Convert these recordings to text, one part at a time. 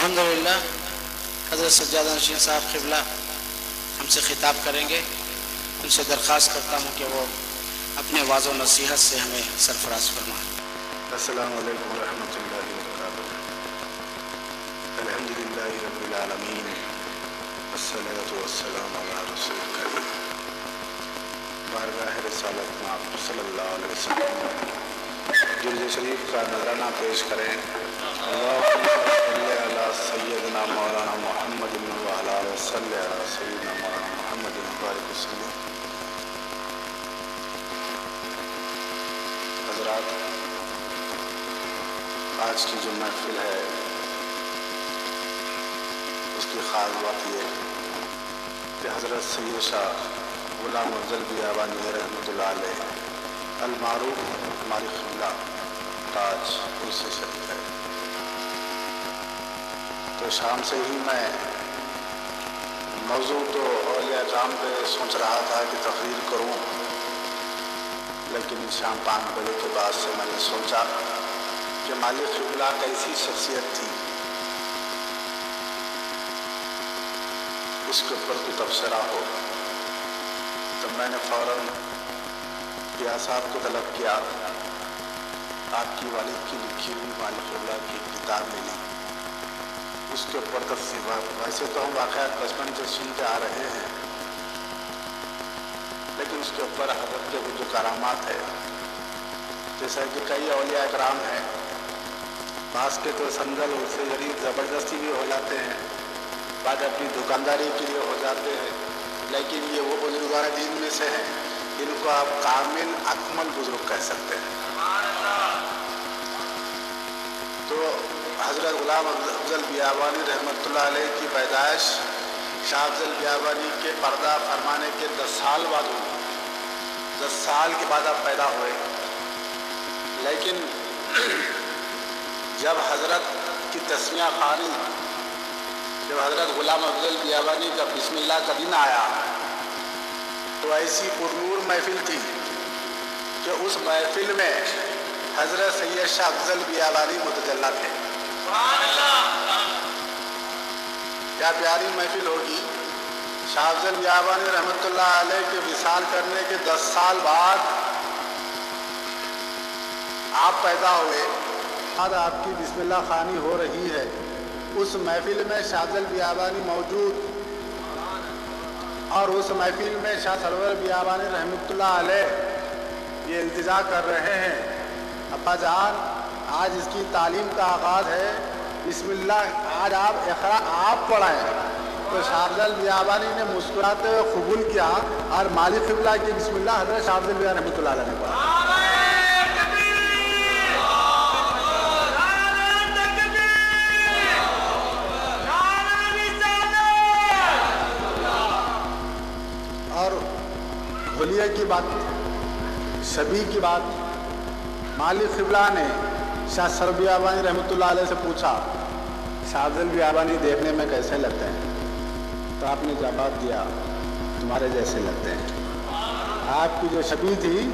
الحمدللہ حضرت سجادہ نشین صاحب قبلہ ہم سے خطاب کریں گے. ان سے درخواست کرتا ہوں کہ وہ اپنے واعظ و نصیحت سے ہمیں سرفراز فرمائیں. السلام علیکم ورحمۃ اللہ وبرکاتہ. الحمدللہ رب العالمین والصلاۃ والسلام علی رسول کریم. بارگاہ رسالت مآب صلی اللہ علیہ وسلم جلد شریف کا نذرانہ پیش کریں. اللہم صلی علی سیدنا مولانا محمد وعلی آلہ صلی علی سیدنا مولانا محمد بارک وسلم. حضرات، آج کی جو محفل ہے اس کی خاص بات یہ کہ حضرت سید شاہ غلام افضل بیابانی رحمۃ اللہ علیہ المعروف ہماری قبلہ تاج ان سے شریف ہے. تو شام سے ہی میں موضوع تو اولیاء کرام پہ سوچ رہا تھا کہ تقریر کروں، لیکن شام 5 بجے کے بعد سے میں نے سوچا کہ مالک قبلہ کیسی شخصیت تھی، اس کے اوپر کوئی تبصرہ ہو. تو میں نے فوراً پیا صاحب کو طلب کیا، آپ کی والد کی لکھی ہوئی مالک قبلہ کی کتاب ملی، اس کے اوپر تفصیلات. ویسے تو ہم واقعات بچپن سے سنتے آ رہے ہیں، لیکن اس کے اوپر حضرت کے جو کرامات ہے، جیسا کہ کئی اولیاء اکرام ہیں، بعض کے تو سنگل سے غریب زبردستی بھی ہو جاتے ہیں، بعض اپنی دکانداری کے لیے ہو جاتے ہیں، لیکن یہ وہ بزرگان دین میں سے ہیں جن کو آپ کامل اکمل بزرگ کہہ سکتے ہیں. تو حضرت غلام افضل بیابانی رحمۃ اللہ علیہ کی پیدائش شاہ افضل بیابانی کے پردہ فرمانے کے 10 سال بعد ہوئی. 10 سال کے بعد آپ پیدا ہوئے، لیکن جب حضرت کی تسمیہ خوانی، جب حضرت غلام افضل بیابانی کا بسم اللہ کا دن آیا تو ایسی پرنور محفل تھی کہ اس محفل میں حضرت سید شاہ افضل بیابانی متجلی تھے. کیا پیاری محفل ہوگی. شاہ افضل بیابانی رحمۃ اللہ علیہ کے وصال کرنے کے 10 سال بعد آپ پیدا ہوئے، آج آپ کی بسم اللہ خوانی ہو رہی ہے. اس محفل میں شاہ افضل بیابانی موجود، اور اس محفل میں شاہ سرور بیابانی رحمۃ اللہ علیہ یہ التجا کر رہے ہیں، ابا جان آج اس کی تعلیم کا آغاز ہے، بسم اللہ آج آپ اقرا آپ پڑھائیں. تو شاہ افضل بیابانی نے مسکراتے ہوئے قبول کیا، اور مالک قبلہ کی بسم اللہ حضرت شاہ افضل بیابانی رحمۃ اللہ علیہ نے پڑھا. اور ہولیے کی بات، شبی کی بات، مالک قبلہ نے شاہ سر بیابانی رحمۃ اللہ علیہ سے پوچھا شاہ افضل بیابانی دیکھنے میں کیسے لگتے ہیں؟ تو آپ نے جواب دیا تمہارے جیسے لگتے ہیں. آپ کی جو شبی تھی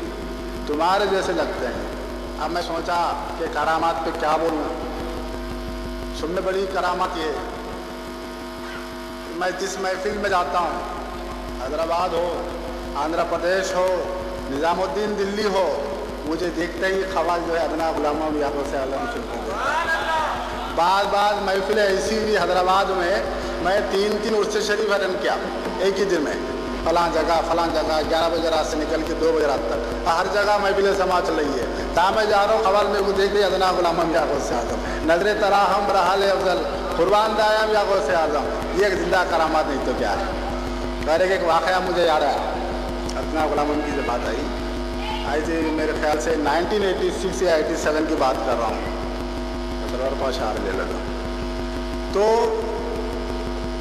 تمہارے جیسے لگتے ہیں. اب میں سوچا کہ کرامات پہ کیا بولوں. سب میں بڑی کرامات یہ ہے، میں جس محفل میں جاتا ہوں، حیدرآباد ہو، آندھرا پردیش ہو، نظام الدین دلی ہو، مجھے دیکھتے ہی خواص جو ہے ادنا غلامہ بیابانی سے عالم شروع ہو جاتا ہے. بعض محفلیں ایسی بھی حیدرآباد میں 3 عرصے شریف اٹینڈ کیا ایک ہی دن میں، فلاں جگہ 11 بجے رات سے نکل کے 2 بجے رات تک، ہر جگہ محفلیں سما چل رہی ہے. میں جا رہا ہوں، خبر میں کو دیکھ رہی ادنا غلامہ بیابانی سے اعظم، نظر تراہم رحال افضل قربان دایا بیابانی سے اعظم. یہ ایک زندہ کرامات نہیں تو کیا ہے. ایک واقعہ مجھے یاد ہے، ادنا غلامہ کی جو بات آئی تھی میرے خیال سے 1986 یا 87 کی بات کر رہا ہوں، سرور کو اشعار لے لگا. تو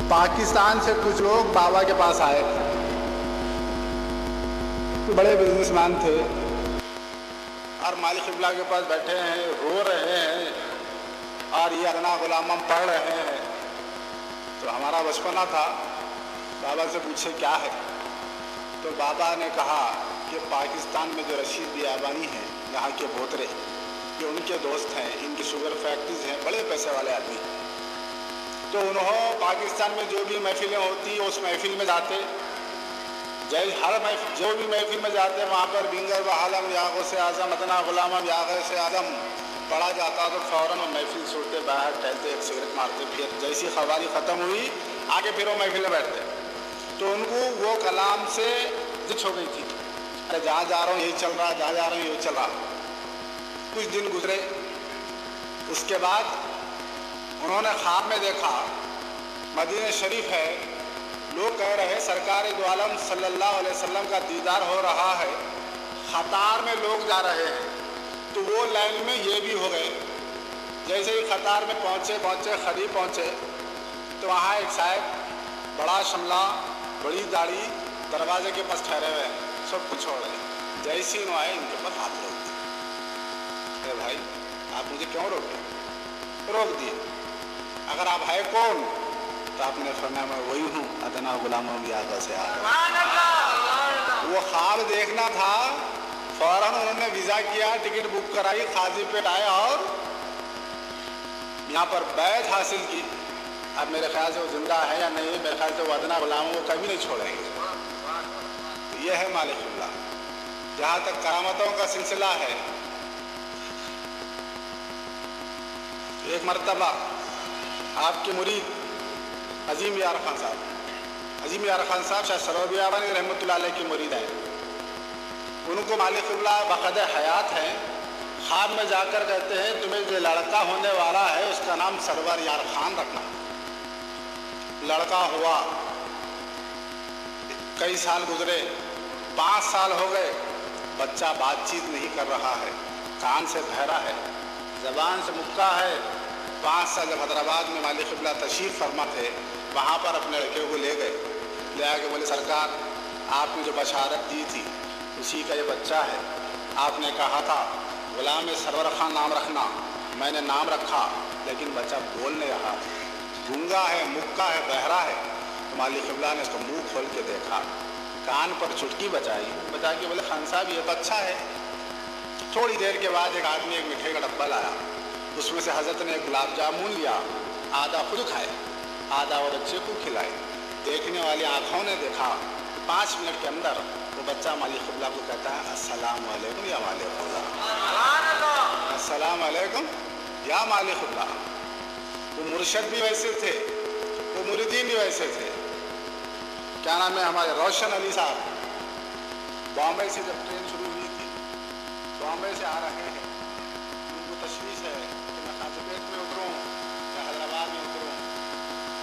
پاکستان سے کچھ لوگ بابا کے پاس آئے، بڑے بزنس مین تھے، اور مالک قبلہ کے پاس بیٹھے ہیں، رو رہے ہیں، اور یہ ادنا غلامہ پڑھ رہے ہیں. تو ہمارا بچپنا تھا، بابا سے پوچھے کیا ہے؟ تو بابا نے کہا کہ پاکستان میں جو رشید بیابانی ہیں یہاں کے بوترے، یہ ان کے دوست ہیں، ان کی شوگر فیکٹریز ہیں، بڑے پیسے والے آدمی. تو انہوں پاکستان میں جو بھی محفلیں ہوتی اس محفل میں جاتے، ہر محفل جو بھی محفل میں جاتے وہاں پر بنگر بحالم یا غوث اعظم ادنا غلامم یا غوث اعظم پڑھا جاتا تو فوراً وہ محفل چھوڑتے، باہر ٹہلتے، ایک سگریٹ مارتے، پھر جیسی قوالی ختم ہوئی آگے پھر وہ محفل میں بیٹھتے، تو ان کو وہ کلام سے زچ ہو گئی تھی، ارے جہاں جا رہا ہوں یہی چل رہا، جہاں جا رہا ہوں یہی چل رہا۔ کچھ دن گزرے، اس کے بعد انہوں نے خواب میں دیکھا مدینہ شریف ہے، لوگ کہہ رہے سرکار دو عالم صلی اللہ علیہ وسلم کا دیدار ہو رہا ہے، قطار میں لوگ جا رہے ہیں، تو وہ لائن میں یہ بھی ہو گئے۔ جیسے ہی قطار میں پہنچے قریب پہنچے تو وہاں ایک صاحب بڑا شملہ، بڑی داڑھی، دروازے کے پاس ٹھہرے ہوئے ہیں، سب کچھ چھوڑ رہے ہیں۔ جیسے ہی انہوں آئے ان کے اوپر ہاتھ روک دیے، اے بھائی آپ مجھے کیوں روک دیے؟ اگر آپ ہے کون؟ تو آپ نے فرمایا میں وہی ہوں، ادنا غلامم یا غوث اعظم۔ وہ خواب دیکھنا تھا، فوراً انہوں نے ویزا کیا، ٹکٹ بک کرائی، قاضی پیٹ آئے اور یہاں پر بیعت حاصل کی۔ اب میرے خیال سے وہ زندہ ہے یا نہیں، میرے خیال سے وہ ادنا غلاموں کو کبھی نہیں چھوڑیں گے۔ یہ ہے مالک اللہ۔ جہاں تک کرامتوں کا سلسلہ ہے، ایک مرتبہ آپ کے مرید عظیم یار خان صاحب شاہ سرور بیابانی رحمۃ اللہ علیہ کے مرید ہیں، ان کو مالک اللہ بقد حیات ہیں، خواب میں جا کر کہتے ہیں تمہیں جو لڑکا ہونے والا ہے اس کا نام سرور یار خان رکھنا۔ لڑکا ہوا، کئی سال گزرے، 5 سال ہو گئے، بچہ بات چیت نہیں کر رہا ہے، کان سے بہرا ہے، زبان سے مکہ ہے۔ 5 سال جب حیدرآباد میں مالک قبلہ تشریف فرما تھے، وہاں پر اپنے لڑکے کو لے گئے، لے آ کے بولے سرکار آپ نے جو بشارت دی تھی اسی کا یہ بچہ ہے، آپ نے کہا تھا غلام سرور خان نام رکھنا، میں نے نام رکھا لیکن بچہ بول نہیں رہا، گونگا ہے، مکہ ہے، بہرا ہے۔ تو مالک قبلہ نے اس کو منہ کھول کے دیکھا، کان پر چٹکی بجا کے بولے خان صاحب یہ تو اچھا ہے۔ تھوڑی دیر کے بعد ایک آدمی ایک مٹھائی کا ڈبہ لایا، اس میں سے حضرت نے ایک گلاب جامن لیا، آدھا خود کھائے، آدھا اور بچے کو کھلائے۔ دیکھنے والی آنکھوں نے دیکھا، 5 منٹ کے اندر وہ بچہ مالک قبلہ کو کہتا ہے السلام علیکم یا مالک اللہ، السلام علیکم یا مالک قبلہ۔ وہ مرشد بھی ویسے تھے، وہ مریدین بھی ویسے تھے۔ کیا نام ہے ہمارے روشن علی صاحب، بامبے سے جب ٹرین شروع ہوئی تھی، بامبے سے آ رہے ہیں، ان کو تشویش ہے کہ میں خاصیت میں اتروں یا حیدرآباد میں اتروں،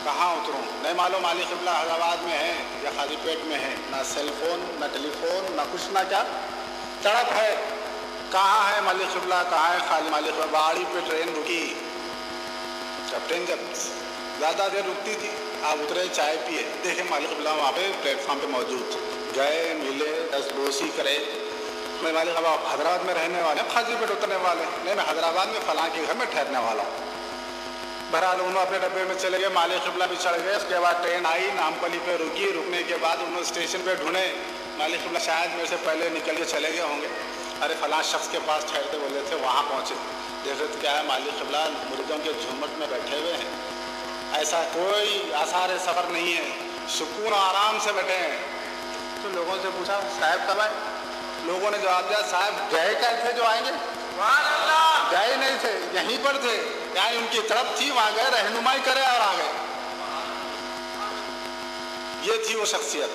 کہاں اتروں؟ نہیں معلوم مالک قبلہ حیدرآباد میں ہے یا خالی پیٹ میں ہے، نہ سیل فون، نہ ٹیلی فون، نہ کچھ، نہ کیا تڑپ ہے، کہاں ہے مالک قبلہ، کہاں ہے خالی مالک قبلہ۔ باڑی پہ ٹرین رکی، جب زیادہ دیر رکتی تھی آپ اترے، چائے پیے، دیکھیں مالک قبلہ وہاں پہ پلیٹ فارم پہ موجود، گئے ملے، دست بوسی کرے۔ میں مالک قبلہ حیدرآباد میں رہنے والے ہیں، خاصی پیٹ اترنے والے، نہیں میں حیدرآباد میں فلاں کے گھر میں ٹھہرنے والا ہوں۔ بہرحال انہوں اپنے ڈبے میں چلے گئے، مالک قبلہ بھی چڑھ گئے۔ اس کے بعد ٹرین آئی، نامپلی پہ رکی، رکنے کے بعد انہوں اسٹیشن پہ ڈھونڈے، مالک قبلہ شاید میرے سے پہلے نکل کے چلے گئے ہوں گے، ارے فلاں شخص کے پاس ٹھہرتے بولے تھے، وہاں پہنچے، دیکھے تو کیا ہے مالک قبلہ مریدوں کے جھومٹ میں بیٹھے ہوئے ہیں، ایسا کوئی آثار سفر نہیں ہے، سکون آرام سے بیٹھے ہیں۔ تو لوگوں سے پوچھا صاحب کب آئے؟ لوگوں نے جواب دیا صاحب گئے کیا تھے جو آئیں گے؟ گئے نہیں تھے، یہیں پر تھے، یعنی ان کی طرف تھی، وہاں گئے، رہنمائی کرے اور آ گئے۔ یہ تھی وہ شخصیت۔